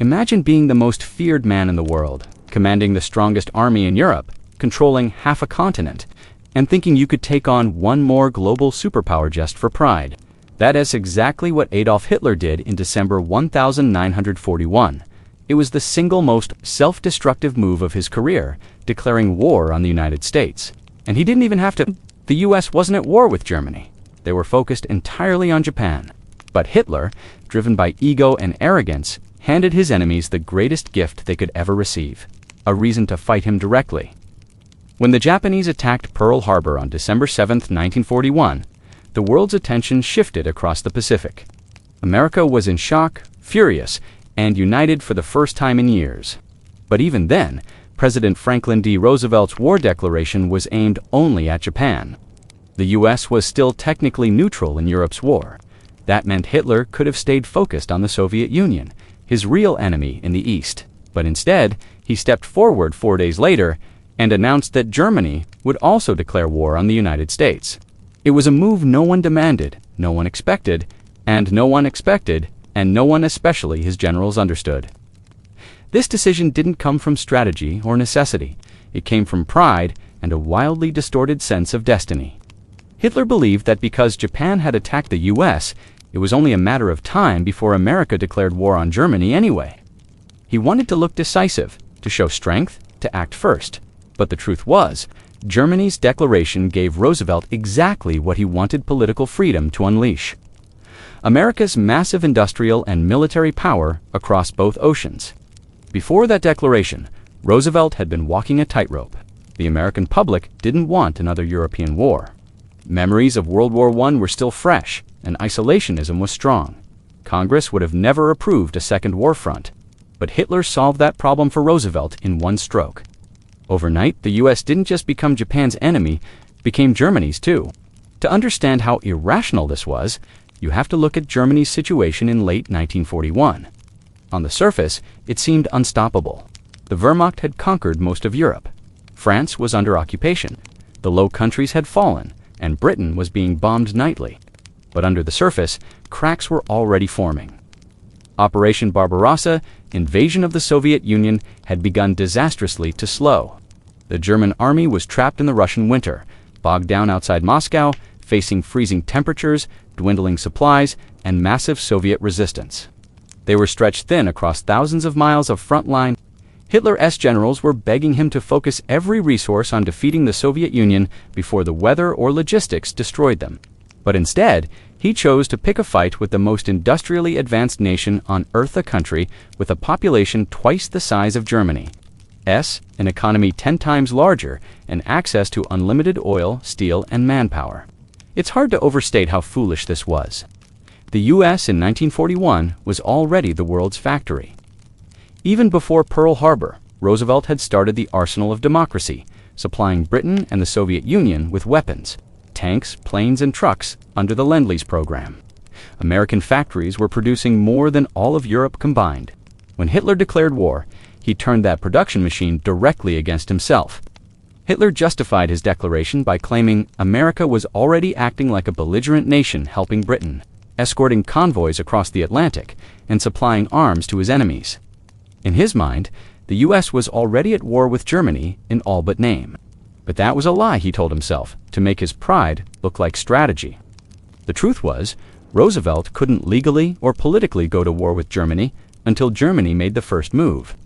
Imagine being the most feared man in the world, commanding the strongest army in Europe, controlling half a continent, and thinking you could take on one more global superpower just for pride. That is exactly what Adolf Hitler did in December 1941. It was the single most self-destructive move of his career, declaring war on the United States. And he didn't even have to. The US wasn't at war with Germany. They were focused entirely on Japan. But Hitler, driven by ego and arrogance, handed his enemies the greatest gift they could ever receive: a reason to fight him directly. When the Japanese attacked Pearl Harbor on December 7, 1941, the world's attention shifted across the Pacific. America was in shock, furious, and united for the first time in years. But even then, President Franklin D. Roosevelt's war declaration was aimed only at Japan. The US was still technically neutral in Europe's war. That meant Hitler could have stayed focused on the Soviet Union, his real enemy in the East. But instead, he stepped forward 4 days later and announced that Germany would also declare war on the United States. It was a move no one demanded, no one expected, and no one expected, and no one, especially his generals, understood. This decision didn't come from strategy or necessity. It came from pride and a wildly distorted sense of destiny. Hitler believed that because Japan had attacked the US, it was only a matter of time before America declared war on Germany anyway. He wanted to look decisive, to show strength, to act first. But the truth was, Germany's declaration gave Roosevelt exactly what he wanted political freedom to unleash: America's massive industrial and military power across both oceans. Before that declaration, Roosevelt had been walking a tightrope. The American public didn't want another European war. Memories of World War I were still fresh, and isolationism was strong. Congress would have never approved a second war front. But Hitler solved that problem for Roosevelt in one stroke. Overnight, the US didn't just become Japan's enemy, it became Germany's too. To understand how irrational this was, you have to look at Germany's situation in late 1941. On the surface, it seemed unstoppable. The Wehrmacht had conquered most of Europe. France was under occupation. The Low Countries had fallen, and Britain was being bombed nightly. But under the surface, cracks were already forming. Operation Barbarossa, invasion of the Soviet Union, had begun disastrously to slow. The German army was trapped in the Russian winter, bogged down outside Moscow, facing freezing temperatures, dwindling supplies, and massive Soviet resistance. They were stretched thin across thousands of miles of front line. Hitler's generals were begging him to focus every resource on defeating the Soviet Union before the weather or logistics destroyed them. But instead, he chose to pick a fight with the most industrially advanced nation on Earth, a country with a population twice the size of Germany, an economy 10 times larger, and access to unlimited oil, steel, and manpower. It's hard to overstate how foolish this was. The US in 1941 was already the world's factory. Even before Pearl Harbor, Roosevelt had started the arsenal of democracy, supplying Britain and the Soviet Union with weapons, tanks, planes, and trucks under the Lend-Lease program. American factories were producing more than all of Europe combined. When Hitler declared war, he turned that production machine directly against himself. Hitler justified his declaration by claiming America was already acting like a belligerent nation helping Britain, escorting convoys across the Atlantic, and supplying arms to his enemies. In his mind, the US was already at war with Germany in all but name. But that was a lie, he told himself, to make his pride look like strategy. The truth was, Roosevelt couldn't legally or politically go to war with Germany until Germany made the first move.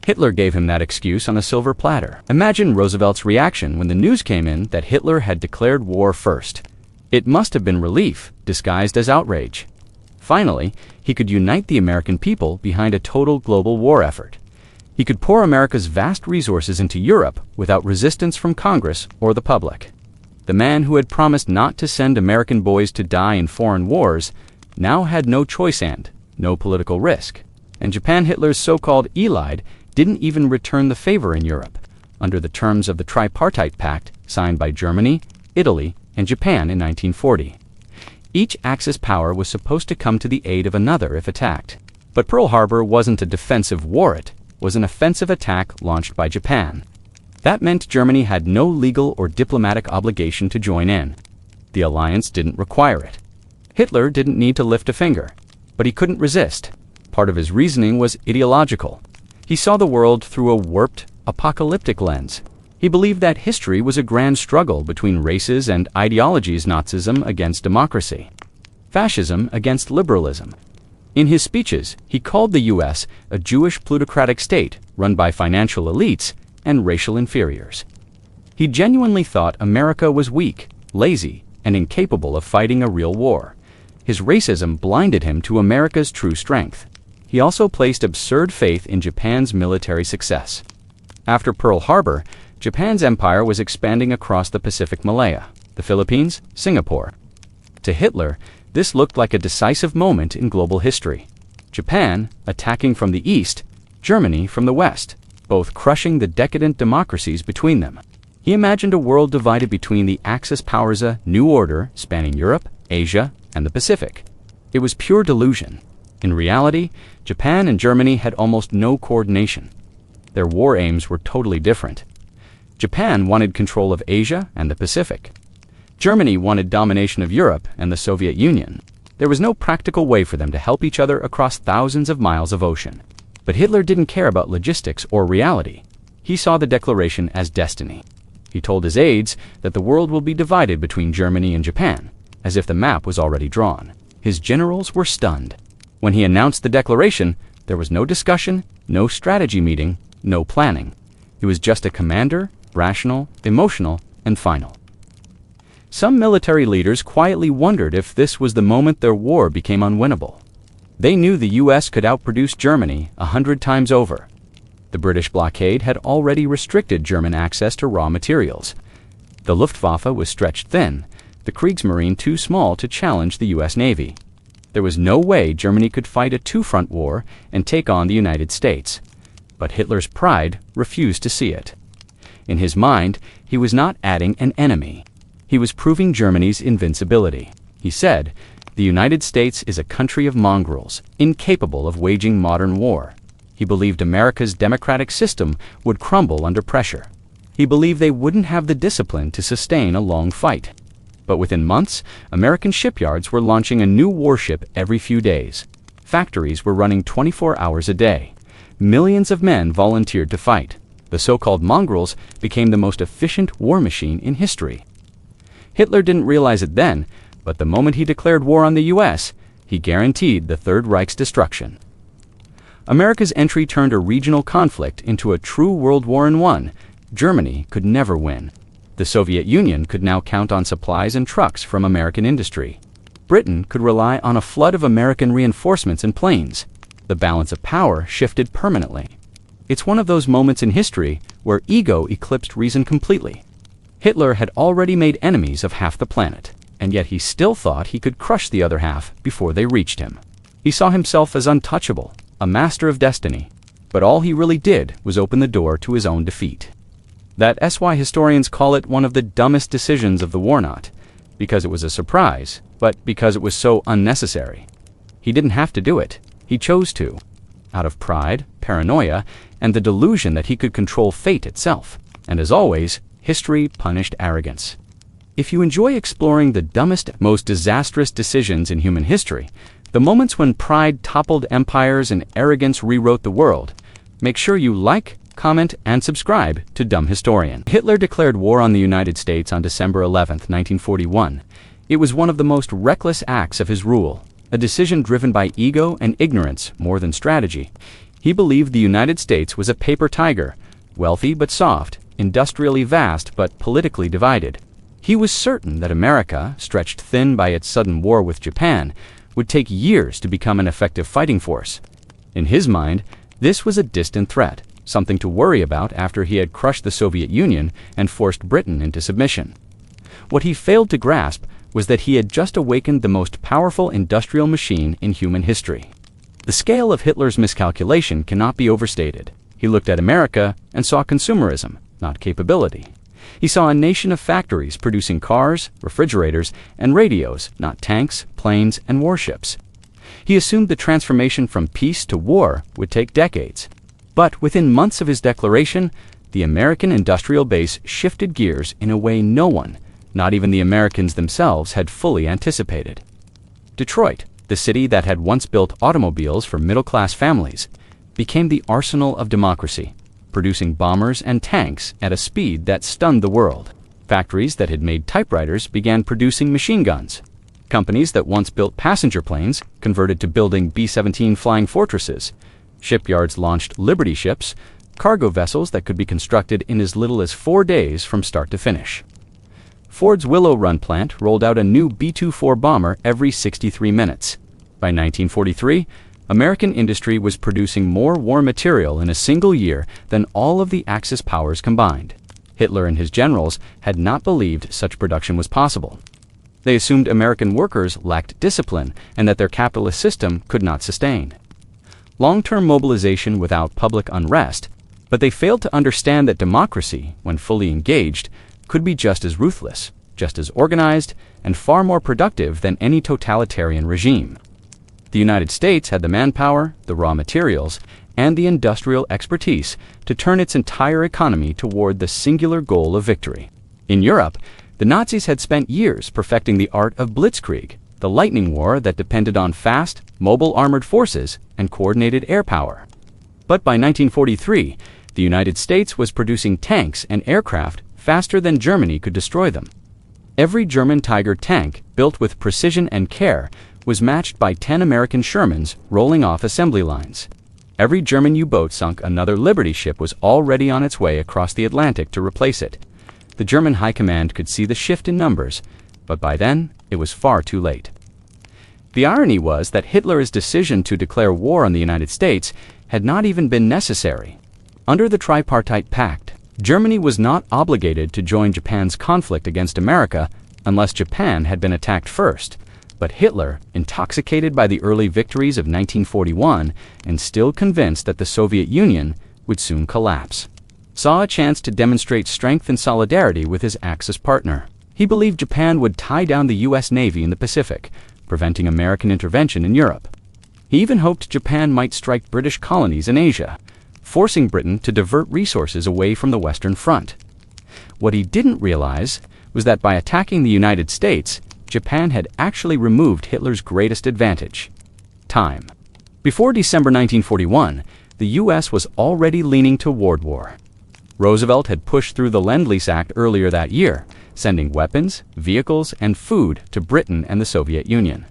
Hitler gave him that excuse on a silver platter. Imagine Roosevelt's reaction when the news came in that Hitler had declared war first. It must have been relief, disguised as outrage. Finally, he could unite the American people behind a total global war effort. He could pour America's vast resources into Europe without resistance from Congress or the public. The man who had promised not to send American boys to die in foreign wars now had no choice and no political risk. And Japan, Hitler's so-called Allied, didn't even return the favor in Europe, under the terms of the Tripartite Pact signed by Germany, Italy, and Japan in 1940. Each Axis power was supposed to come to the aid of another if attacked. But Pearl Harbor wasn't a defensive war, it was an offensive attack launched by Japan. That meant Germany had no legal or diplomatic obligation to join in. The alliance didn't require it. Hitler didn't need to lift a finger, but he couldn't resist. Part of his reasoning was ideological. He saw the world through a warped, apocalyptic lens. He believed that history was a grand struggle between races and ideologies: Nazism against democracy, fascism against liberalism. In his speeches, he called the U.S. a Jewish plutocratic state run by financial elites and racial inferiors. He genuinely thought America was weak, lazy, and incapable of fighting a real war. His racism blinded him to America's true strength. He also placed absurd faith in Japan's military success. After Pearl Harbor, Japan's empire was expanding across the Pacific Malaya, the Philippines, Singapore. To Hitler, this looked like a decisive moment in global history. Japan attacking from the east, Germany from the west, both crushing the decadent democracies between them. He imagined a world divided between the Axis powers, a new order spanning Europe, Asia, and the Pacific. It was pure delusion. In reality, Japan and Germany had almost no coordination. Their war aims were totally different. Japan wanted control of Asia and the Pacific. Germany wanted domination of Europe and the Soviet Union. There was no practical way for them to help each other across thousands of miles of ocean. But Hitler didn't care about logistics or reality. He saw the declaration as destiny. He told his aides that the world will be divided between Germany and Japan, as if the map was already drawn. His generals were stunned. When he announced the declaration, there was no discussion, no strategy meeting, no planning. He was just a commander, rational, emotional, and final. Some military leaders quietly wondered if this was the moment their war became unwinnable. They knew the U.S. could outproduce Germany 100 times over. The British blockade had already restricted German access to raw materials. The Luftwaffe was stretched thin, the Kriegsmarine too small to challenge the U.S. Navy. There was no way Germany could fight a two-front war and take on the United States. But Hitler's pride refused to see it. In his mind, he was not adding an enemy. He was proving Germany's invincibility. He said, "The United States is a country of mongrels, incapable of waging modern war." He believed America's democratic system would crumble under pressure. He believed they wouldn't have the discipline to sustain a long fight. But within months, American shipyards were launching a new warship every few days. Factories were running 24 hours a day. Millions of men volunteered to fight. The so-called mongrels became the most efficient war machine in history. Hitler didn't realize it then, but the moment he declared war on the U.S., he guaranteed the Third Reich's destruction. America's entry turned a regional conflict into a true World War I. Germany could never win. The Soviet Union could now count on supplies and trucks from American industry. Britain could rely on a flood of American reinforcements and planes. The balance of power shifted permanently. It's one of those moments in history where ego eclipsed reason completely. Hitler had already made enemies of half the planet, and yet he still thought he could crush the other half before they reached him. He saw himself as untouchable, a master of destiny, but all he really did was open the door to his own defeat. That's why historians call it one of the dumbest decisions of the war, not because it was a surprise, but because it was so unnecessary. He didn't have to do it. He chose to, out of pride, paranoia, and the delusion that he could control fate itself. And as always, history punished arrogance. If you enjoy exploring the dumbest, most disastrous decisions in human history, the moments when pride toppled empires and arrogance rewrote the world, make sure you like, comment, and subscribe to Dumb Historian. Hitler declared war on the United States on December 11, 1941. It was one of the most reckless acts of his rule, a decision driven by ego and ignorance more than strategy. He believed the United States was a paper tiger, wealthy but soft, industrially vast but politically divided. He was certain that America, stretched thin by its sudden war with Japan, would take years to become an effective fighting force. In his mind, this was a distant threat, something to worry about after he had crushed the Soviet Union and forced Britain into submission. What he failed to grasp was that he had just awakened the most powerful industrial machine in human history. The scale of Hitler's miscalculation cannot be overstated. He looked at America and saw consumerism, not capability. He saw a nation of factories producing cars, refrigerators, and radios, not tanks, planes, and warships. He assumed the transformation from peace to war would take decades. But within months of his declaration, the American industrial base shifted gears in a way no one, not even the Americans themselves, had fully anticipated. Detroit, The city that had once built automobiles for middle-class families became the arsenal of democracy, producing bombers and tanks at a speed that stunned the world. Factories that had made typewriters began producing machine guns. Companies that once built passenger planes converted to building B-17 flying fortresses. Shipyards launched Liberty ships, cargo vessels that could be constructed in as little as 4 days from start to finish. Ford's Willow Run plant rolled out a new B-24 bomber every 63 minutes. By 1943, American industry was producing more war material in a single year than all of the Axis powers combined. Hitler and his generals had not believed such production was possible. They assumed American workers lacked discipline and that their capitalist system could not sustain long-term mobilization without public unrest, but they failed to understand that democracy, when fully engaged, could be just as ruthless, just as organized, and far more productive than any totalitarian regime. The United States had the manpower, the raw materials, and the industrial expertise to turn its entire economy toward the singular goal of victory. In Europe, the Nazis had spent years perfecting the art of blitzkrieg, the lightning war that depended on fast, mobile armored forces and coordinated air power. But by 1943, the United States was producing tanks and aircraft faster than Germany could destroy them. Every German Tiger tank, built with precision and care, was matched by 10 American Shermans rolling off assembly lines. Every German U-boat sunk another Liberty ship was already on its way across the Atlantic to replace it. The German High Command could see the shift in numbers, but by then, it was far too late. The irony was that Hitler's decision to declare war on the United States had not even been necessary. Under the Tripartite Pact, Germany was not obligated to join Japan's conflict against America unless Japan had been attacked first. But Hitler, intoxicated by the early victories of 1941 and still convinced that the Soviet Union would soon collapse, saw a chance to demonstrate strength and solidarity with his Axis partner. He believed Japan would tie down the U.S. Navy in the Pacific, preventing American intervention in Europe. He even hoped Japan might strike British colonies in Asia, forcing Britain to divert resources away from the Western Front. What he didn't realize was that by attacking the United States, Japan had actually removed Hitler's greatest advantage: time. Before December 1941, the U.S. was already leaning toward war. Roosevelt had pushed through the Lend-Lease Act earlier that year, sending weapons, vehicles, and food to Britain and the Soviet Union.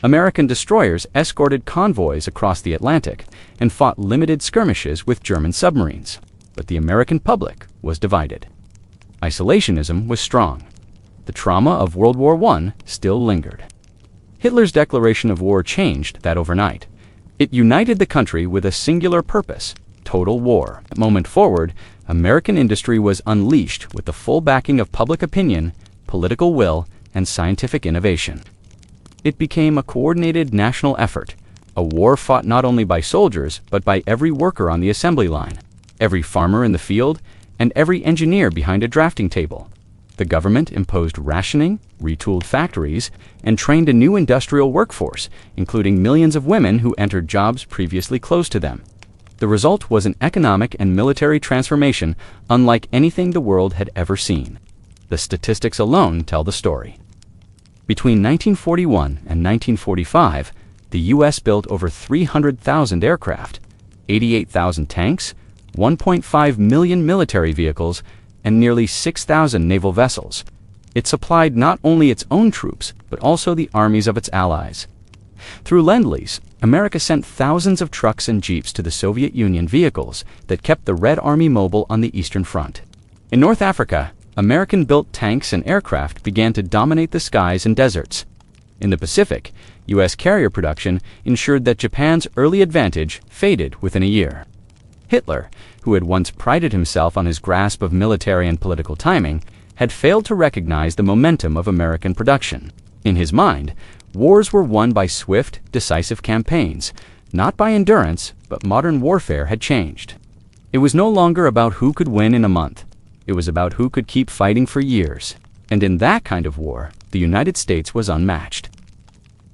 American destroyers escorted convoys across the Atlantic and fought limited skirmishes with German submarines, but the American public was divided. Isolationism was strong. The trauma of World War I still lingered. Hitler's declaration of war changed that overnight. It united the country with a singular purpose: total war. From that moment forward, American industry was unleashed with the full backing of public opinion, political will, and scientific innovation. It became a coordinated national effort, a war fought not only by soldiers but by every worker on the assembly line, every farmer in the field, and every engineer behind a drafting table. The government imposed rationing, retooled factories, and trained a new industrial workforce, including millions of women who entered jobs previously closed to them. The result was an economic and military transformation unlike anything the world had ever seen. The statistics alone tell the story. Between 1941 and 1945, the U.S. built over 300,000 aircraft, 88,000 tanks, 1.5 million military vehicles, and nearly 6,000 naval vessels. It supplied not only its own troops, but also the armies of its allies. Through Lend-Lease, America sent thousands of trucks and jeeps to the Soviet Union, vehicles that kept the Red Army mobile on the Eastern Front. In North Africa, American-built tanks and aircraft began to dominate the skies and deserts. In the Pacific, U.S. carrier production ensured that Japan's early advantage faded within a year. Hitler, who had once prided himself on his grasp of military and political timing, had failed to recognize the momentum of American production. In his mind, wars were won by swift, decisive campaigns, not by endurance, but modern warfare had changed. It was no longer about who could win in a month. It was about who could keep fighting for years. And in that kind of war, the United States was unmatched.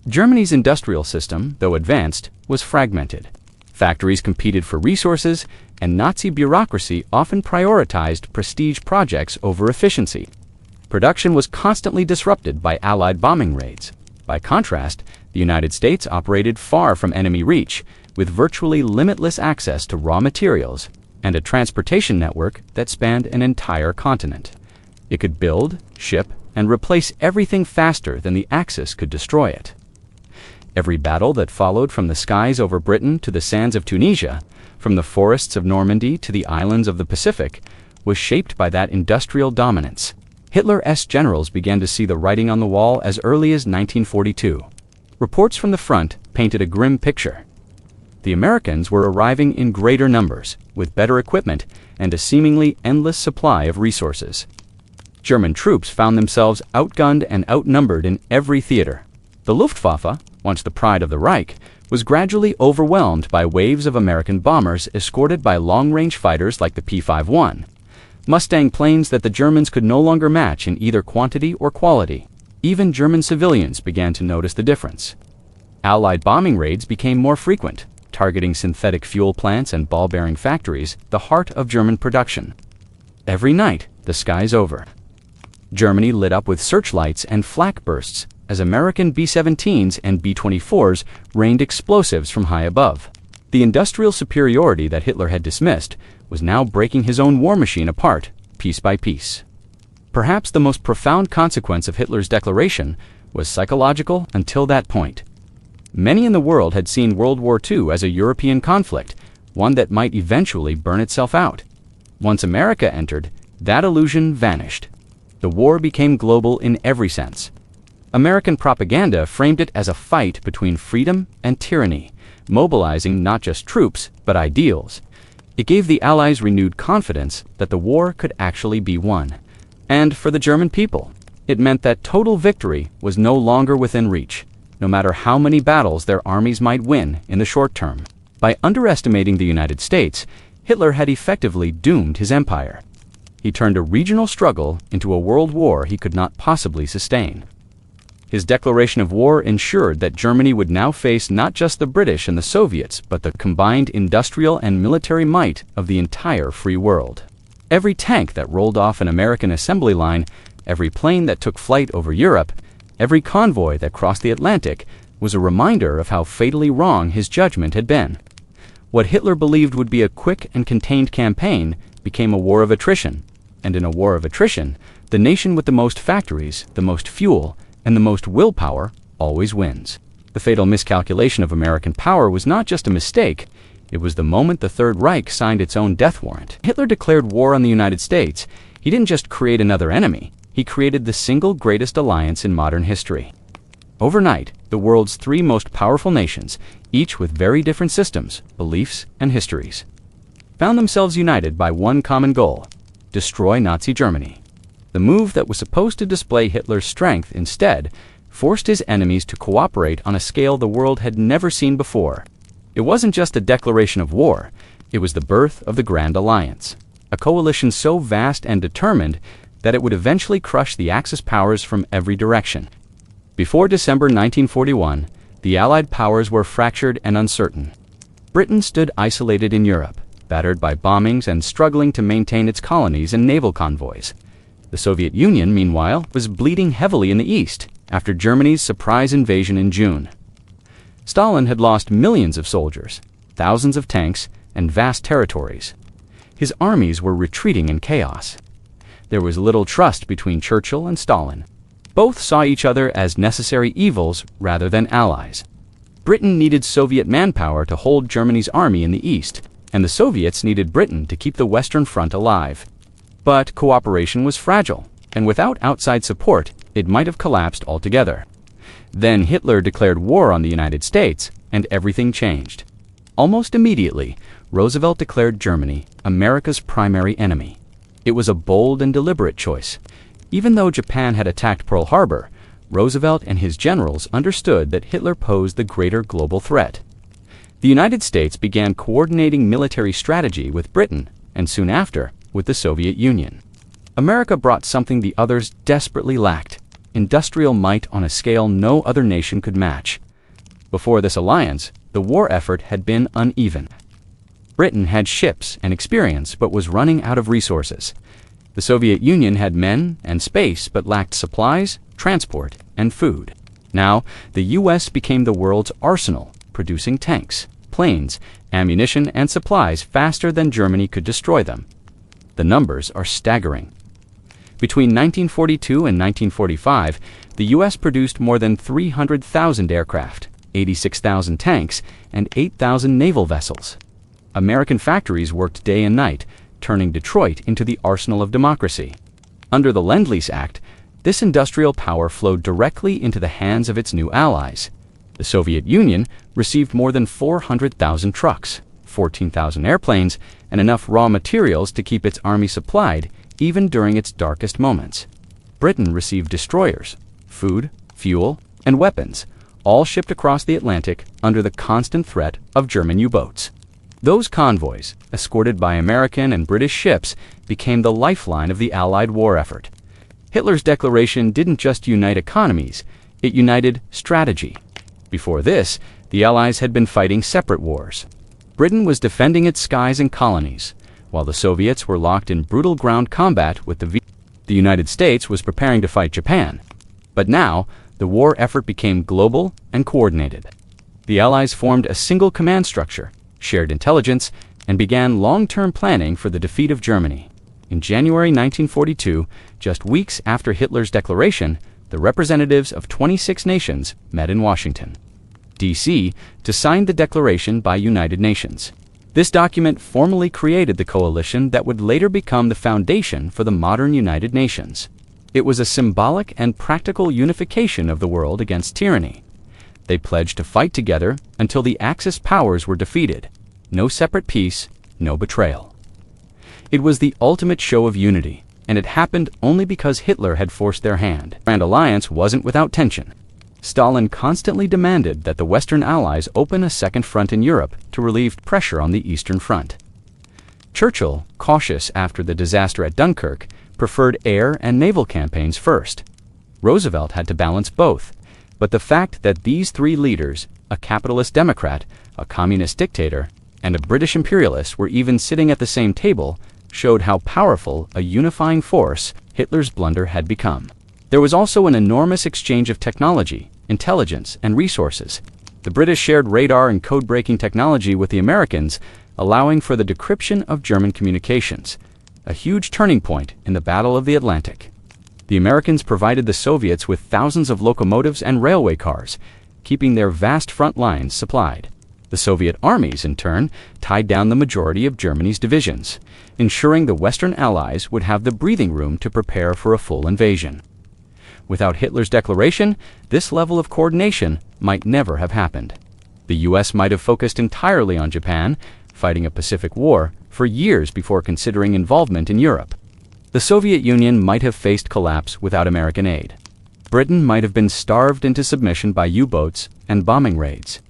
Germany's industrial system, though advanced, was fragmented. Factories competed for resources, and Nazi bureaucracy often prioritized prestige projects over efficiency. Production was constantly disrupted by Allied bombing raids. By contrast, The United States operated far from enemy reach, with virtually limitless access to raw materials and a transportation network that spanned an entire continent. It could build, ship, and replace everything faster than the Axis could destroy it. Every battle that followed, from the skies over Britain to the sands of Tunisia, from the forests of Normandy to the islands of the Pacific, was shaped by that industrial dominance. Hitler's generals began to see the writing on the wall as early as 1942. Reports from the front painted a grim picture. The Americans were arriving in greater numbers, with better equipment and a seemingly endless supply of resources. German troops found themselves outgunned and outnumbered in every theater. The Luftwaffe, once the pride of the Reich, was gradually overwhelmed by waves of American bombers escorted by long-range fighters like the P-51, Mustang planes that the Germans could no longer match in either quantity or quality. Even German civilians began to notice the difference. Allied bombing raids became more frequent, targeting synthetic fuel plants and ball-bearing factories, the heart of German production. Every night, the skies over. Germany lit up with searchlights and flak bursts as American B-17s and B-24s rained explosives from high above. The industrial superiority that Hitler had dismissed was now breaking his own war machine apart, piece by piece. Perhaps the most profound consequence of Hitler's declaration was psychological until that point. Many in the world had seen World War II as a European conflict, one that might eventually burn itself out. Once America entered, that illusion vanished. The war became global in every sense. American propaganda framed it as a fight between freedom and tyranny, mobilizing not just troops, but ideals. It gave the Allies renewed confidence that the war could actually be won. And for the German people, it meant that total victory was no longer within reach, no matter how many battles their armies might win in the short term. By underestimating the United States, Hitler had effectively doomed his empire. He turned a regional struggle into a world war he could not possibly sustain. His declaration of war ensured that Germany would now face not just the British and the Soviets, but the combined industrial and military might of the entire free world. Every tank that rolled off an American assembly line, every plane that took flight over Europe, every convoy that crossed the Atlantic was a reminder of how fatally wrong his judgment had been. What Hitler believed would be a quick and contained campaign became a war of attrition, and in a war of attrition, the nation with the most factories, the most fuel, and the most willpower always wins. The fatal miscalculation of American power was not just a mistake, it was the moment the Third Reich signed its own death warrant. Hitler declared war on the United States. He didn't just create another enemy, he created the single greatest alliance in modern history. Overnight, the world's three most powerful nations, each with very different systems, beliefs, and histories, found themselves united by one common goal: destroy Nazi Germany. The move that was supposed to display Hitler's strength instead forced his enemies to cooperate on a scale the world had never seen before. It wasn't just a declaration of war, it was the birth of the Grand Alliance, a coalition so vast and determined that it would eventually crush the Axis powers from every direction. Before December 1941, the Allied powers were fractured and uncertain. Britain stood isolated in Europe, battered by bombings and struggling to maintain its colonies and naval convoys. The Soviet Union, meanwhile, was bleeding heavily in the east after Germany's surprise invasion in June. Stalin had lost millions of soldiers, thousands of tanks, and vast territories. His armies were retreating in chaos. There was little trust between Churchill and Stalin. Both saw each other as necessary evils rather than allies. Britain needed Soviet manpower to hold Germany's army in the east, and the Soviets needed Britain to keep the Western Front alive. But cooperation was fragile, and without outside support, it might have collapsed altogether. Then Hitler declared war on the United States, and everything changed. Almost immediately, Roosevelt declared Germany America's primary enemy. It was a bold and deliberate choice. Even though Japan had attacked Pearl Harbor, Roosevelt and his generals understood that Hitler posed the greater global threat. The United States began coordinating military strategy with Britain, and soon after, with the Soviet Union. America brought something the others desperately lacked: industrial might on a scale no other nation could match. Before this alliance, the war effort had been uneven. Britain had ships and experience but was running out of resources. The Soviet Union had men and space but lacked supplies, transport, and food. Now, the US became the world's arsenal, producing tanks, planes, ammunition, and supplies faster than Germany could destroy them. The numbers are staggering. Between 1942 and 1945, the US produced more than 300,000 aircraft, 86,000 tanks, and 8,000 naval vessels. American factories worked day and night, turning Detroit into the arsenal of democracy. Under the Lend-Lease Act, this industrial power flowed directly into the hands of its new allies. The Soviet Union received more than 400,000 trucks, 14,000 airplanes, and enough raw materials to keep its army supplied even during its darkest moments. Britain received destroyers, food, fuel, and weapons, all shipped across the Atlantic under the constant threat of German U-boats. Those convoys, escorted by American and British ships, became the lifeline of the Allied war effort. Hitler's declaration didn't just unite economies, it united strategy. Before this, the Allies had been fighting separate wars. Britain was defending its skies and colonies, while the Soviets were locked in brutal ground combat with the United States was preparing to fight Japan. But now, the war effort became global and coordinated. The Allies formed a single command structure, shared intelligence, and began long-term planning for the defeat of Germany. In January 1942, just weeks after Hitler's declaration, the representatives of 26 nations met in Washington, D.C., to sign the declaration by United Nations. This document formally created the coalition that would later become the foundation for the modern United Nations. It was a symbolic and practical unification of the world against tyranny. They pledged to fight together until the Axis powers were defeated. No separate peace, no betrayal. It was the ultimate show of unity, and it happened only because Hitler had forced their hand. The Grand Alliance wasn't without tension. Stalin constantly demanded that the Western Allies open a second front in Europe to relieve pressure on the Eastern Front. Churchill, cautious after the disaster at Dunkirk, preferred air and naval campaigns first. Roosevelt had to balance both, but the fact that these three leaders, a capitalist Democrat, a communist dictator, and a British imperialist were even sitting at the same table, showed how powerful a unifying force Hitler's blunder had become. There was also an enormous exchange of technology, intelligence, and resources. The British shared radar and code-breaking technology with the Americans, allowing for the decryption of German communications, a huge turning point in the Battle of the Atlantic. The Americans provided the Soviets with thousands of locomotives and railway cars, keeping their vast front lines supplied. The Soviet armies, in turn, tied down the majority of Germany's divisions, ensuring the Western Allies would have the breathing room to prepare for a full invasion. Without Hitler's declaration, this level of coordination might never have happened. The US might have focused entirely on Japan, fighting a Pacific War, for years before considering involvement in Europe. The Soviet Union might have faced collapse without American aid. Britain might have been starved into submission by U-boats and bombing raids.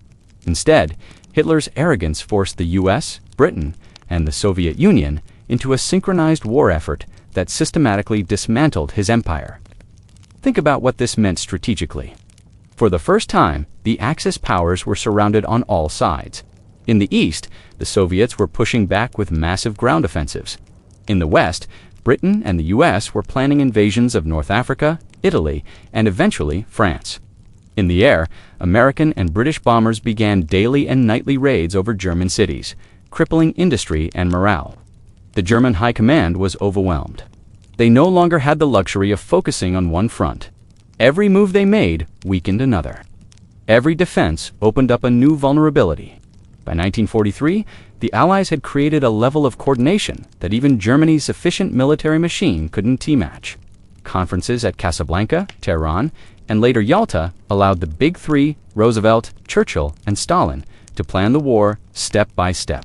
Instead, Hitler's arrogance forced the US, Britain, and the Soviet Union into a synchronized war effort that systematically dismantled his empire. Think about what this meant strategically. For the first time, the Axis powers were surrounded on all sides. In the east, the Soviets were pushing back with massive ground offensives. In the west, Britain and the US were planning invasions of North Africa, Italy, and eventually France. In the air, American and British bombers began daily and nightly raids over German cities, crippling industry and morale. The German high command was overwhelmed. They no longer had the luxury of focusing on one front. Every move they made weakened another. Every defense opened up a new vulnerability. By 1943, the Allies had created a level of coordination that even Germany's efficient military machine couldn't match. Conferences at Casablanca, Tehran, and later Yalta allowed the Big Three, Roosevelt, Churchill, and Stalin, to plan the war step by step.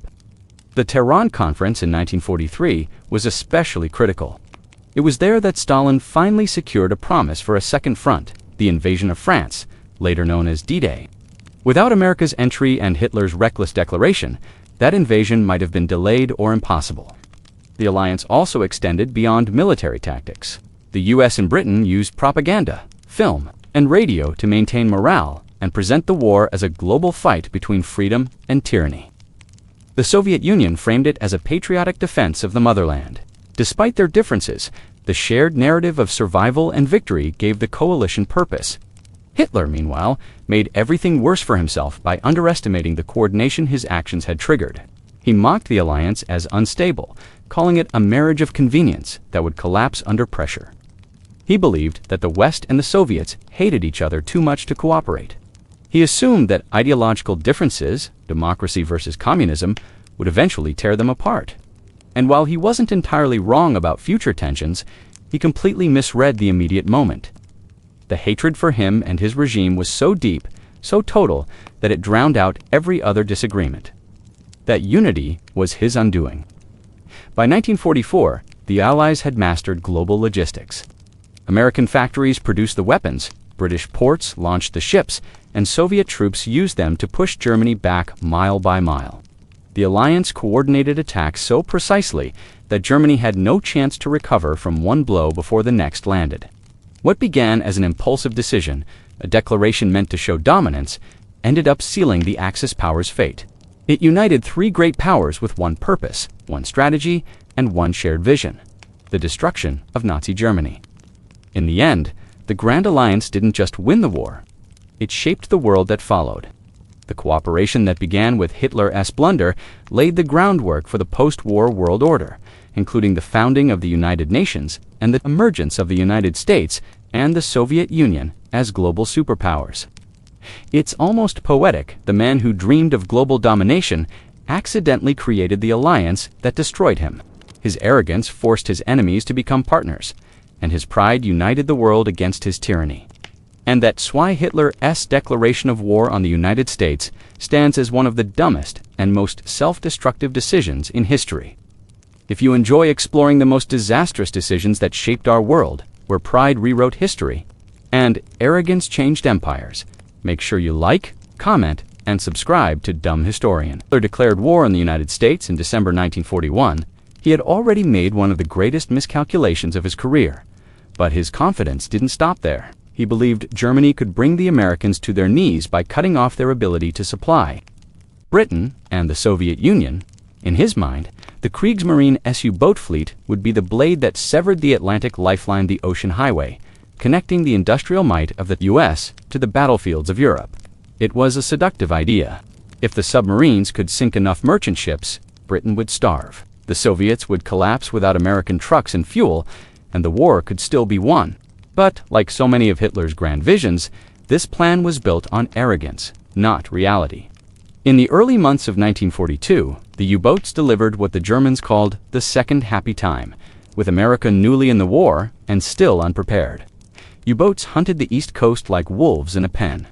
The Tehran Conference in 1943 was especially critical. It was there that Stalin finally secured a promise for a second front, the invasion of France, later known as D-Day. Without America's entry and Hitler's reckless declaration, that invasion might have been delayed or impossible. The alliance also extended beyond military tactics. The US and Britain used propaganda, film, and radio to maintain morale and present the war as a global fight between freedom and tyranny. The Soviet Union framed it as a patriotic defense of the motherland. Despite their differences, the shared narrative of survival and victory gave the coalition purpose. Hitler, meanwhile, made everything worse for himself by underestimating the coordination his actions had triggered. He mocked the alliance as unstable, calling it a marriage of convenience that would collapse under pressure. He believed that the West and the Soviets hated each other too much to cooperate. He assumed that ideological differences, democracy versus communism, would eventually tear them apart. And while he wasn't entirely wrong about future tensions, he completely misread the immediate moment. The hatred for him and his regime was so deep, so total, that it drowned out every other disagreement. That unity was his undoing. By 1944, the Allies had mastered global logistics. American factories produced the weapons, British ports launched the ships, and Soviet troops used them to push Germany back mile by mile. The alliance coordinated attacks so precisely that Germany had no chance to recover from one blow before the next landed. What began as an impulsive decision, a declaration meant to show dominance, ended up sealing the Axis powers' fate. It united three great powers with one purpose, one strategy, and one shared vision: the destruction of Nazi Germany. In the end, the Grand Alliance didn't just win the war, it shaped the world that followed. The cooperation that began with Hitler's blunder laid the groundwork for the post-war world order, including the founding of the United Nations and the emergence of the United States and the Soviet Union as global superpowers. It's almost poetic. The man who dreamed of global domination accidentally created the alliance that destroyed him. His arrogance forced his enemies to become partners, and his pride united the world against his tyranny. And that's why Hitler's declaration of war on the United States stands as one of the dumbest and most self-destructive decisions in history. If you enjoy exploring the most disastrous decisions that shaped our world, where pride rewrote history, and arrogance changed empires, make sure you like, comment, and subscribe to Dumb Historian. Hitler declared war on the United States in December 1941. He had already made one of the greatest miscalculations of his career, but his confidence didn't stop there. He believed Germany could bring the Americans to their knees by cutting off their ability to supply. Britain and the Soviet Union, in his mind, the Kriegsmarine SU-boat fleet would be the blade that severed the Atlantic lifeline, the ocean highway, connecting the industrial might of the U.S. to the battlefields of Europe. It was a seductive idea. If the submarines could sink enough merchant ships, Britain would starve. The Soviets would collapse without American trucks and fuel, and the war could still be won. But, like so many of Hitler's grand visions, this plan was built on arrogance, not reality. In the early months of 1942, the U-boats delivered what the Germans called the second happy time, with America newly in the war and still unprepared. U-boats hunted the East Coast like wolves in a pen.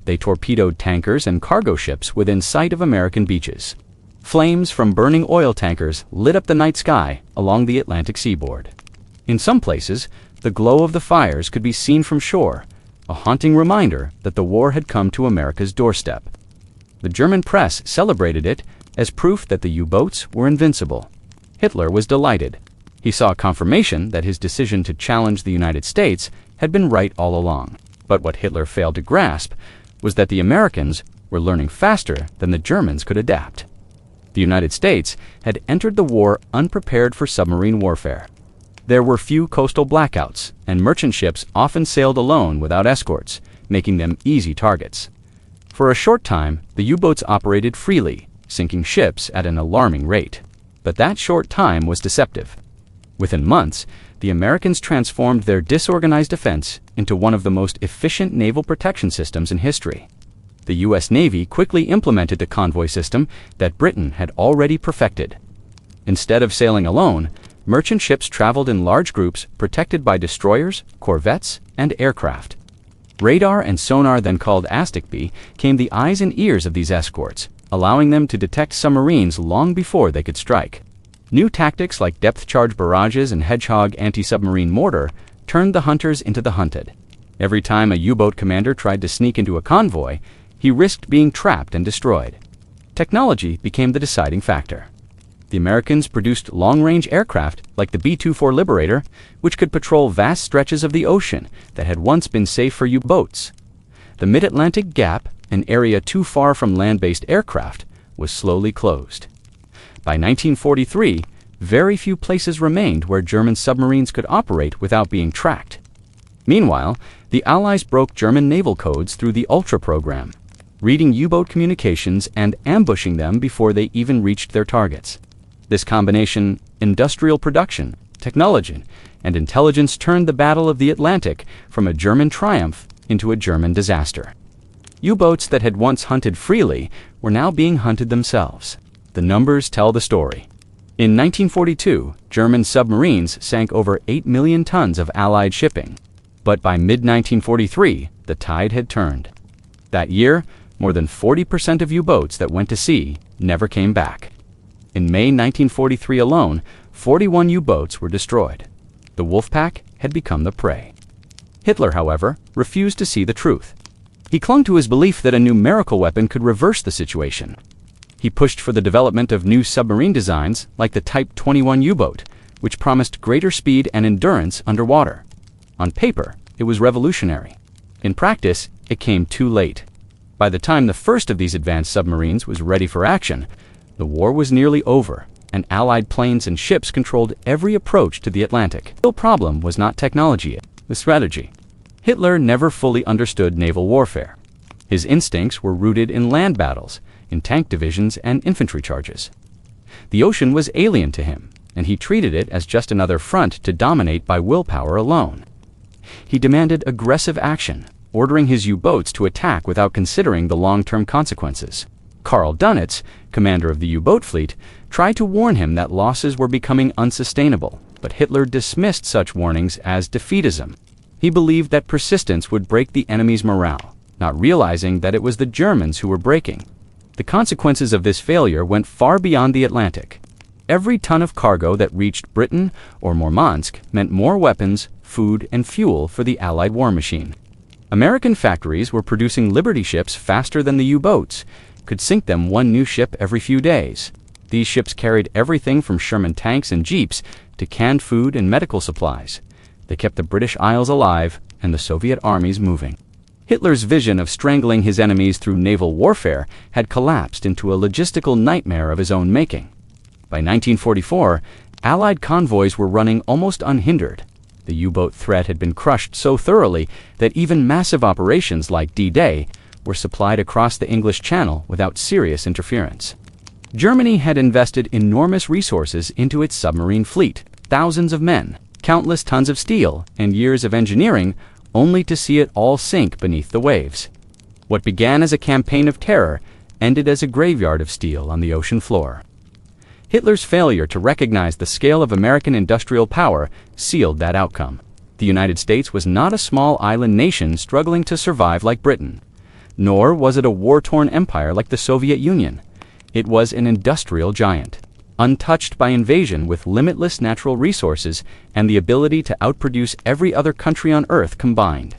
They torpedoed tankers and cargo ships within sight of American beaches. Flames from burning oil tankers lit up the night sky along the Atlantic seaboard. In some places, the glow of the fires could be seen from shore, a haunting reminder that the war had come to America's doorstep. The German press celebrated it as proof that the U-boats were invincible. Hitler was delighted. He saw confirmation that his decision to challenge the United States had been right all along. But what Hitler failed to grasp was that the Americans were learning faster than the Germans could adapt. The United States had entered the war unprepared for submarine warfare. There were few coastal blackouts, and merchant ships often sailed alone without escorts, making them easy targets. For a short time, the U-boats operated freely, sinking ships at an alarming rate. But that short time was deceptive. Within months, the Americans transformed their disorganized defense into one of the most efficient naval protection systems in history. The U.S. Navy quickly implemented the convoy system that Britain had already perfected. Instead of sailing alone, merchant ships traveled in large groups protected by destroyers, corvettes, and aircraft. Radar and sonar, then called ASTIC-B, became the eyes and ears of these escorts, allowing them to detect submarines long before they could strike. New tactics like depth-charge barrages and Hedgehog anti-submarine mortar turned the hunters into the hunted. Every time a U-boat commander tried to sneak into a convoy, he risked being trapped and destroyed. Technology became the deciding factor. The Americans produced long-range aircraft like the B-24 Liberator, which could patrol vast stretches of the ocean that had once been safe for U-boats. The mid-Atlantic gap, an area too far from land-based aircraft, was slowly closed. By 1943, very few places remained where German submarines could operate without being tracked. Meanwhile, The Allies broke German naval codes through the Ultra program, reading U-boat communications and ambushing them before they even reached their targets. This combination, industrial production, technology, and intelligence, turned the Battle of the Atlantic from a German triumph into a German disaster. U-boats that had once hunted freely were now being hunted themselves. The numbers tell the story. In 1942, German submarines sank over 8 million tons of Allied shipping. But by mid-1943, the tide had turned. That year, more than 40% of U-boats that went to sea never came back. In May 1943 alone, 41 U-boats were destroyed. The Wolfpack had become the prey. Hitler, however, refused to see the truth. He clung to his belief that a numerical weapon could reverse the situation. He pushed for the development of new submarine designs like the Type 21 U-boat, which promised greater speed and endurance underwater. On paper, it was revolutionary. In practice, it came too late. By the time the first of these advanced submarines was ready for action, the war was nearly over, and Allied planes and ships controlled every approach to the Atlantic. The real problem was not technology, but strategy. Hitler never fully understood naval warfare. His instincts were rooted in land battles, in tank divisions and infantry charges. The ocean was alien to him, and he treated it as just another front to dominate by willpower alone. He demanded aggressive action, ordering his U-boats to attack without considering the long-term consequences. Karl Dönitz, commander of the U-boat fleet, tried to warn him that losses were becoming unsustainable, but Hitler dismissed such warnings as defeatism. He believed that persistence would break the enemy's morale, not realizing that it was the Germans who were breaking. The consequences of this failure went far beyond the Atlantic. Every ton of cargo that reached Britain or Murmansk meant more weapons, food, and fuel for the Allied war machine. American factories were producing Liberty ships faster than the U-boats, could sink them one new ship every few days. These ships carried everything from Sherman tanks and jeeps to canned food and medical supplies. They kept the British Isles alive and the Soviet armies moving. Hitler's vision of strangling his enemies through naval warfare had collapsed into a logistical nightmare of his own making. By 1944, Allied convoys were running almost unhindered. The U-boat threat had been crushed so thoroughly that even massive operations like D-Day were supplied across the English Channel without serious interference. Germany had invested enormous resources into its submarine fleet, thousands of men, countless tons of steel, and years of engineering, only to see it all sink beneath the waves. What began as a campaign of terror ended as a graveyard of steel on the ocean floor. Hitler's failure to recognize the scale of American industrial power sealed that outcome. The United States was not a small island nation struggling to survive like Britain, nor was it a war-torn empire like the Soviet Union. It was an industrial giant, untouched by invasion, with limitless natural resources and the ability to outproduce every other country on Earth combined.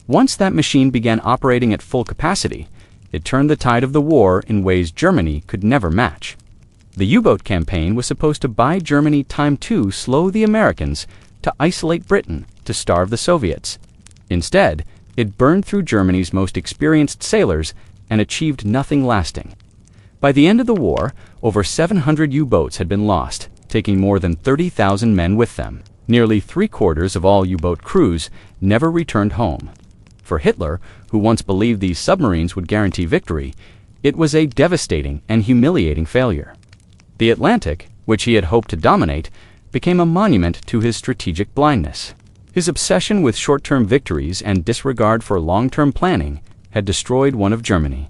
Once that machine began operating at full capacity, it turned the tide of the war in ways Germany could never match. The U-boat campaign was supposed to buy Germany time to slow the Americans, to isolate Britain, to starve the Soviets. Instead, it burned through Germany's most experienced sailors and achieved nothing lasting. By the end of the war, over 700 U-boats had been lost, taking more than 30,000 men with them. Nearly three-quarters of all U-boat crews never returned home. For Hitler, who once believed these submarines would guarantee victory, it was a devastating and humiliating failure. The Atlantic, which he had hoped to dominate, became a monument to his strategic blindness. His obsession with short-term victories and disregard for long-term planning had destroyed one of Germany.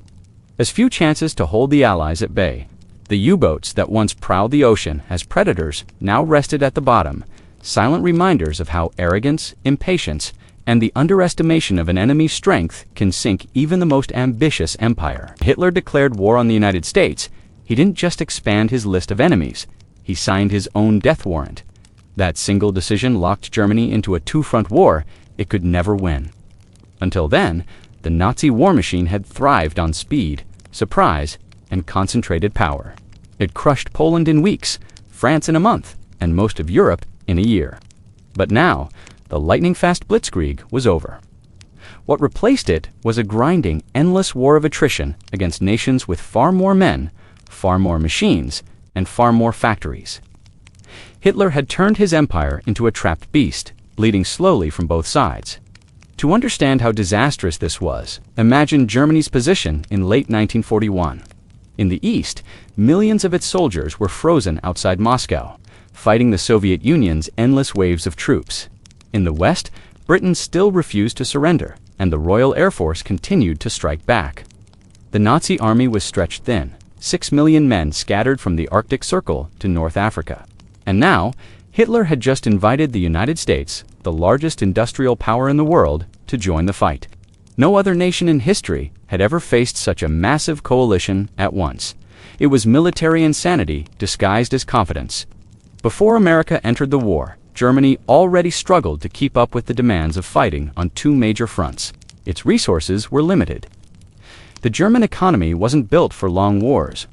As few chances to hold the Allies at bay, the U-boats that once prowled the ocean as predators now rested at the bottom, silent reminders of how arrogance, impatience, and the underestimation of an enemy's strength can sink even the most ambitious empire. Hitler declared war on the United States. He didn't just expand his list of enemies, he signed his own death warrant. That single decision locked Germany into a two-front war it could never win. Until then, the Nazi war machine had thrived on speed, surprise, and concentrated power. It crushed Poland in weeks, France in a month, and most of Europe in a year. But now, the lightning-fast blitzkrieg was over. What replaced it was a grinding, endless war of attrition against nations with far more men, far more machines, and far more factories. Hitler had turned his empire into a trapped beast, bleeding slowly from both sides. To understand how disastrous this was, imagine Germany's position in late 1941. In the east, millions of its soldiers were frozen outside Moscow, fighting the Soviet Union's endless waves of troops. In the west, Britain still refused to surrender, and the Royal Air Force continued to strike back. The Nazi army was stretched thin, 6 million men scattered from the Arctic Circle to North Africa. And now, Hitler had just invited the United States, the largest industrial power in the world, to join the fight. No other nation in history had ever faced such a massive coalition at once. It was military insanity disguised as confidence. Before America entered the war, Germany already struggled to keep up with the demands of fighting on two major fronts. Its resources were limited. The German economy wasn't built for long wars.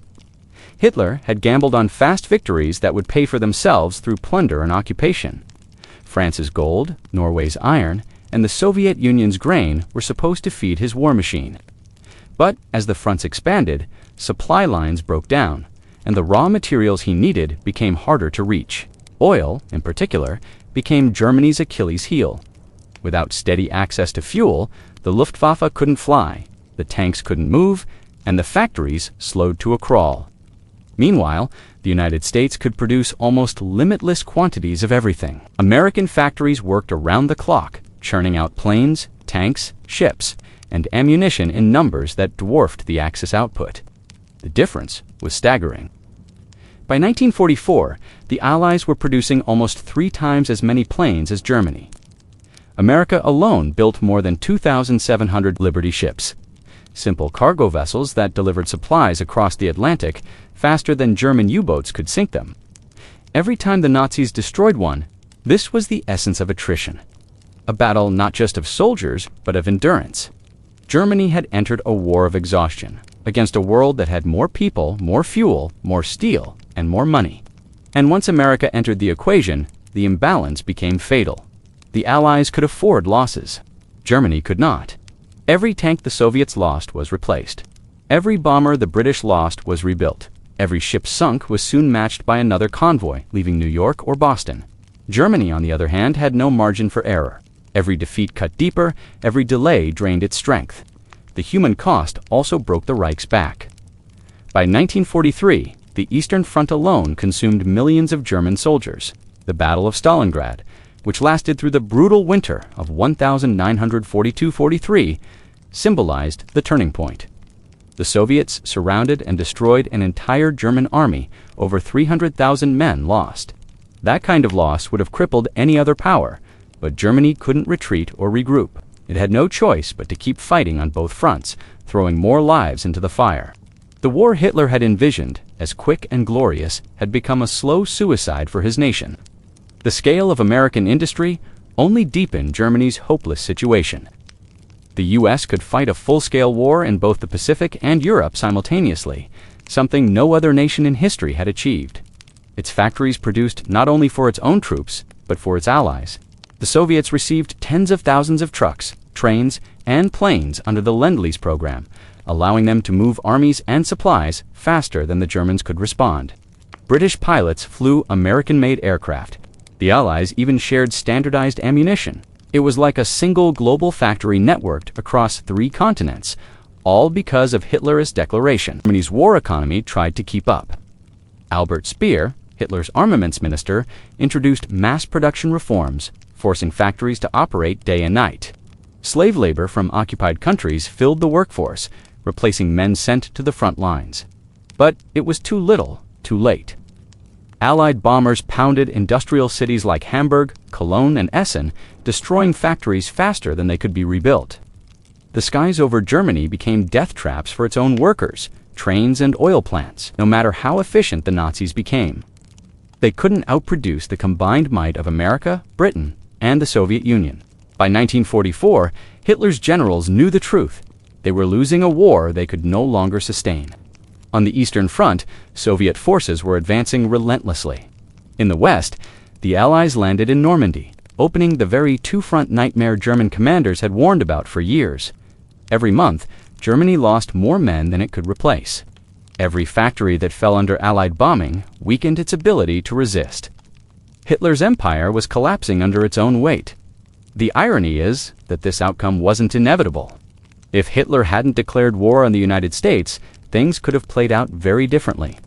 Hitler had gambled on fast victories that would pay for themselves through plunder and occupation. France's gold, Norway's iron, and the Soviet Union's grain were supposed to feed his war machine. But as the fronts expanded, supply lines broke down, and the raw materials he needed became harder to reach. Oil, in particular, became Germany's Achilles heel. Without steady access to fuel, the Luftwaffe couldn't fly, the tanks couldn't move, and the factories slowed to a crawl. Meanwhile, the United States could produce almost limitless quantities of everything. American factories worked around the clock, churning out planes, tanks, ships, and ammunition in numbers that dwarfed the Axis output. The difference was staggering. By 1944, the Allies were producing almost 3 times as many planes as Germany. America alone built more than 2,700 Liberty ships, simple cargo vessels that delivered supplies across the Atlantic faster than German U-boats could sink them. Every time the Nazis destroyed one, this was the essence of attrition. A battle not just of soldiers, but of endurance. Germany had entered a war of exhaustion against a world that had more people, more fuel, more steel, and more money. And once America entered the equation, the imbalance became fatal. The Allies could afford losses. Germany could not. Every tank the Soviets lost was replaced. Every bomber the British lost was rebuilt. Every ship sunk was soon matched by another convoy leaving New York or Boston. Germany, on the other hand, had no margin for error. Every defeat cut deeper, every delay drained its strength. The human cost also broke the Reich's back. By 1943, the Eastern Front alone consumed millions of German soldiers. The Battle of Stalingrad, which lasted through the brutal winter of 1942-43, symbolized the turning point. The Soviets surrounded and destroyed an entire German army, over 300,000 men lost. That kind of loss would have crippled any other power, but Germany couldn't retreat or regroup. It had no choice but to keep fighting on both fronts, throwing more lives into the fire. The war Hitler had envisioned, as quick and glorious, had become a slow suicide for his nation. The scale of American industry only deepened Germany's hopeless situation. The U.S. could fight a full-scale war in both the Pacific and Europe simultaneously, something no other nation in history had achieved. Its factories produced not only for its own troops, but for its allies. The Soviets received tens of thousands of trucks, trains, and planes under the Lend-Lease program, allowing them to move armies and supplies faster than the Germans could respond. British pilots flew American-made aircraft. The Allies even shared standardized ammunition. It was like a single global factory networked across 3 continents, all because of Hitler's declaration. Germany's war economy tried to keep up. Albert Speer, Hitler's armaments minister, introduced mass production reforms, forcing factories to operate day and night. Slave labor from occupied countries filled the workforce, replacing men sent to the front lines. But it was too little, too late. Allied bombers pounded industrial cities like Hamburg, Cologne, and Essen, destroying factories faster than they could be rebuilt. The skies over Germany became death traps for its own workers, trains, and oil plants, no matter how efficient the Nazis became. They couldn't outproduce the combined might of America, Britain, and the Soviet Union. By 1944, Hitler's generals knew the truth. They were losing a war they could no longer sustain. On the Eastern Front, Soviet forces were advancing relentlessly. In the West, the Allies landed in Normandy, opening the very two-front nightmare German commanders had warned about for years. Every month, Germany lost more men than it could replace. Every factory that fell under Allied bombing weakened its ability to resist. Hitler's empire was collapsing under its own weight. The irony is that this outcome wasn't inevitable. If Hitler hadn't declared war on the United States, things could have played out very differently.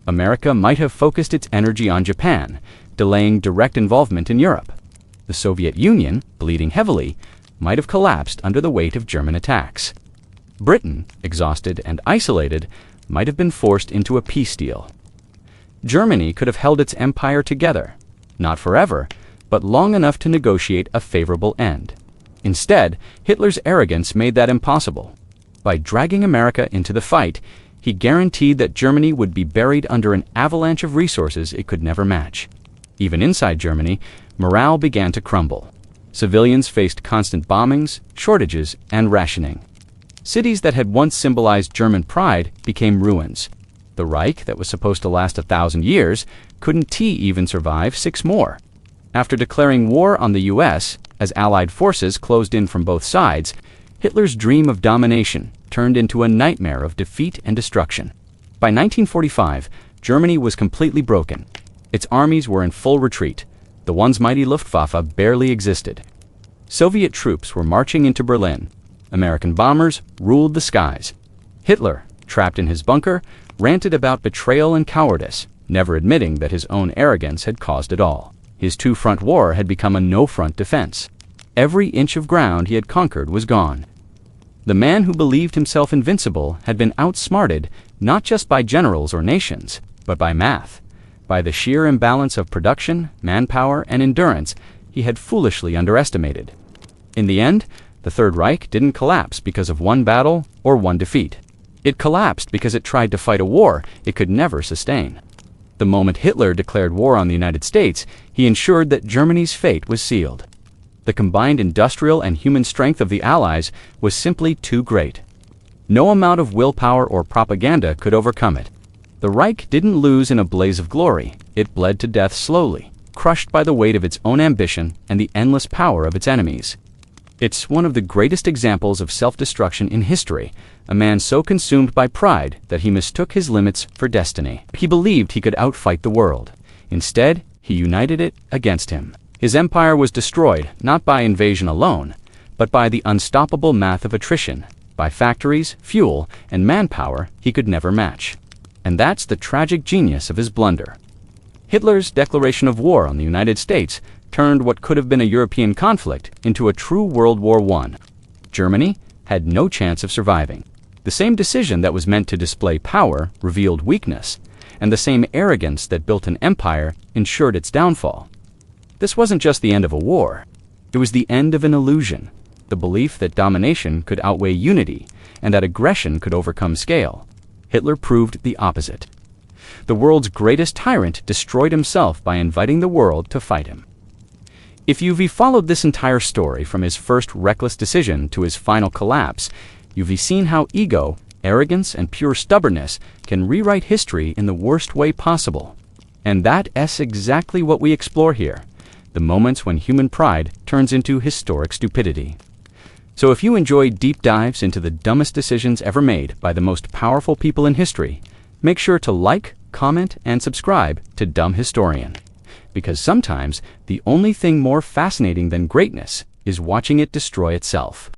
America might have focused its energy on Japan, delaying direct involvement in Europe. The Soviet Union, bleeding heavily, might have collapsed under the weight of German attacks. Britain, exhausted and isolated, might have been forced into a peace deal. Germany could have held its empire together, not forever, but long enough to negotiate a favorable end. Instead, Hitler's arrogance made that impossible. By dragging America into the fight, he guaranteed that Germany would be buried under an avalanche of resources it could never match. Even inside Germany, morale began to crumble. Civilians faced constant bombings, shortages, and rationing. Cities that had once symbolized German pride became ruins. The Reich, that was supposed to last 1,000 years, couldn't even survive 6 more. After declaring war on the US, as Allied forces closed in from both sides, Hitler's dream of domination turned into a nightmare of defeat and destruction. By 1945, Germany was completely broken. Its armies were in full retreat. The once mighty Luftwaffe barely existed. Soviet troops were marching into Berlin. American bombers ruled the skies. Hitler, trapped in his bunker, ranted about betrayal and cowardice, never admitting that his own arrogance had caused it all. His two-front war had become a no-front defense. Every inch of ground he had conquered was gone. The man who believed himself invincible had been outsmarted not just by generals or nations, but by math. By the sheer imbalance of production, manpower, and endurance he had foolishly underestimated. In the end, the Third Reich didn't collapse because of one battle or one defeat. It collapsed because it tried to fight a war it could never sustain. The moment Hitler declared war on the United States, he ensured that Germany's fate was sealed. The combined industrial and human strength of the Allies was simply too great. No amount of willpower or propaganda could overcome it. The Reich didn't lose in a blaze of glory. It bled to death slowly, crushed by the weight of its own ambition and the endless power of its enemies. It's one of the greatest examples of self-destruction in history, a man so consumed by pride that he mistook his limits for destiny. He believed he could outfight the world. Instead, he united it against him. His empire was destroyed not by invasion alone, but by the unstoppable math of attrition, by factories, fuel, and manpower he could never match. And that's the tragic genius of his blunder. Hitler's declaration of war on the United States turned what could have been a European conflict into a true World War I. Germany had no chance of surviving. The same decision that was meant to display power revealed weakness, and the same arrogance that built an empire ensured its downfall. This wasn't just the end of a war. It was the end of an illusion, the belief that domination could outweigh unity and that aggression could overcome scale. Hitler proved the opposite. The world's greatest tyrant destroyed himself by inviting the world to fight him. If you've followed this entire story from his first reckless decision to his final collapse, you've seen how ego, arrogance, and pure stubbornness can rewrite history in the worst way possible. And that's exactly what we explore here, the moments when human pride turns into historic stupidity. So if you enjoy deep dives into the dumbest decisions ever made by the most powerful people in history, make sure to like, comment, and subscribe to Dumb Historian. Because sometimes the only thing more fascinating than greatness is watching it destroy itself.